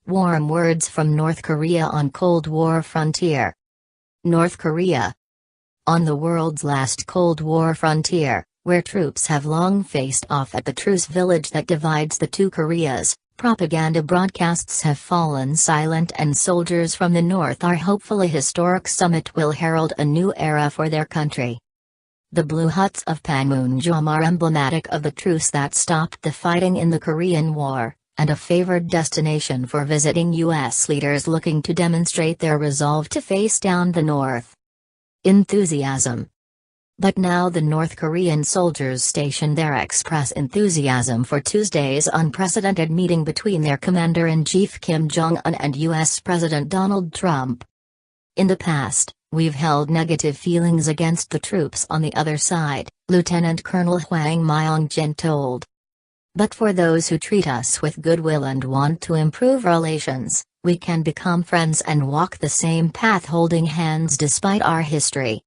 Warm words from North Korea on Cold War frontier. North Korea. On the world's last Cold War frontier, where troops have long faced off at the truce village that divides the two Koreas, propaganda broadcasts have fallen silent, and soldiers from the north are hopeful a historic summit will herald a new era for their country. The blue huts of Panmunjom are emblematic of the truce that stopped the fighting in the Korean War, and a favored destination for visiting U.S. leaders looking to demonstrate their resolve to face down the North. Enthusiasm. But now the North Korean soldiers station their express enthusiasm for Tuesday's unprecedented meeting between their Commander-in-Chief Kim Jong-un and U.S. President Donald Trump. In the past, we've held negative feelings against the troops on the other side, Lieutenant Colonel Hwang Myong Jin told. But for those who treat us with goodwill and want to improve relations, we can become friends and walk the same path holding hands despite our history.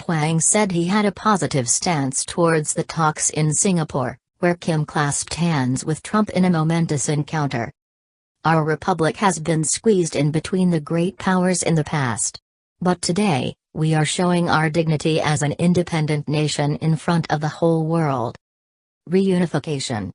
Hwang said he had a positive stance towards the talks in Singapore, where Kim clasped hands with Trump in a momentous encounter. Our republic has been squeezed in between the great powers in the past. But today, we are showing our dignity as an independent nation in front of the whole world. Reunification.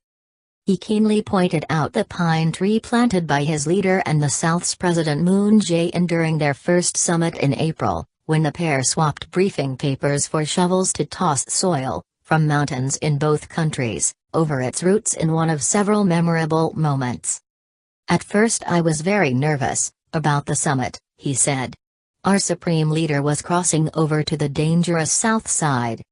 He keenly pointed out the pine tree planted by his leader and the South's President Moon Jae-in during their first summit in April, when the pair swapped briefing papers for shovels to toss soil, from mountains in both countries, over its roots in one of several memorable moments. At first I was very nervous about the summit, he said. Our supreme leader was crossing over to the dangerous south side.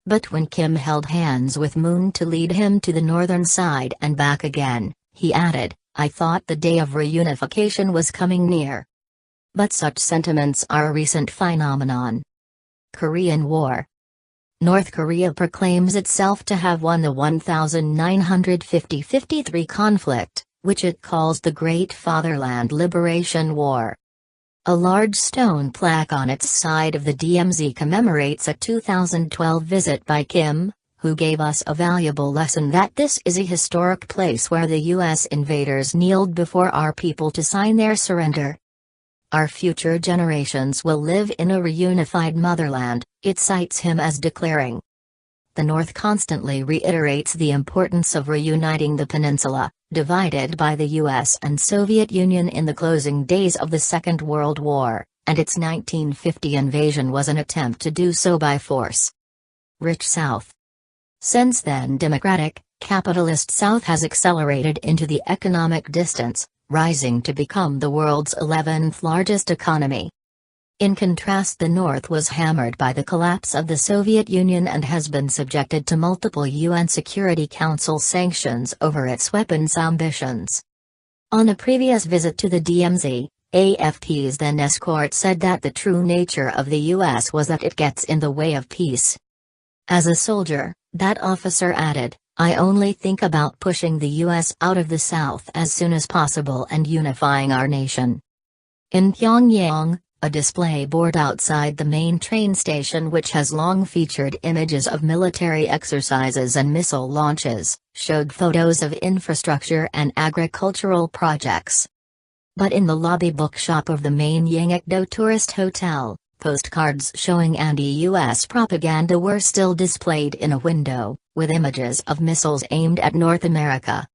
But when Kim held hands with Moon to lead him to the northern side and back again, he added, I thought the day of reunification was coming near. But such sentiments are a recent phenomenon. Korean War. North Korea proclaims itself to have won the 1950-53 conflict, which it calls the Great Fatherland Liberation War. A large stone plaque on its side of the DMZ commemorates a 2012 visit by Kim, who gave us a valuable lesson that this is a historic place where the U.S. invaders kneeled before our people to sign their surrender. Our future generations will live in a reunified motherland, it cites him as declaring. The North constantly reiterates the importance of reuniting the peninsula, divided by the US and Soviet Union in the closing days of the Second World War, and its 1950 invasion was an attempt to do so by force. Rich South. Since then, democratic, capitalist South has accelerated into the economic distance, rising to become the world's 11th largest economy. In contrast, the North was hammered by the collapse of the Soviet Union and has been subjected to multiple UN Security Council sanctions over its weapons ambitions. On a previous visit to the DMZ, AFP's then escort said that the true nature of the US was that it gets in the way of peace. As a soldier, that officer added, I only think about pushing the US out of the South as soon as possible and unifying our nation. In Pyongyang, a display board outside the main train station, which has long featured images of military exercises and missile launches, showed photos of infrastructure and agricultural projects. But in the lobby bookshop of the main Yangakdo tourist hotel, postcards showing anti-US propaganda were still displayed in a window, with images of missiles aimed at North America.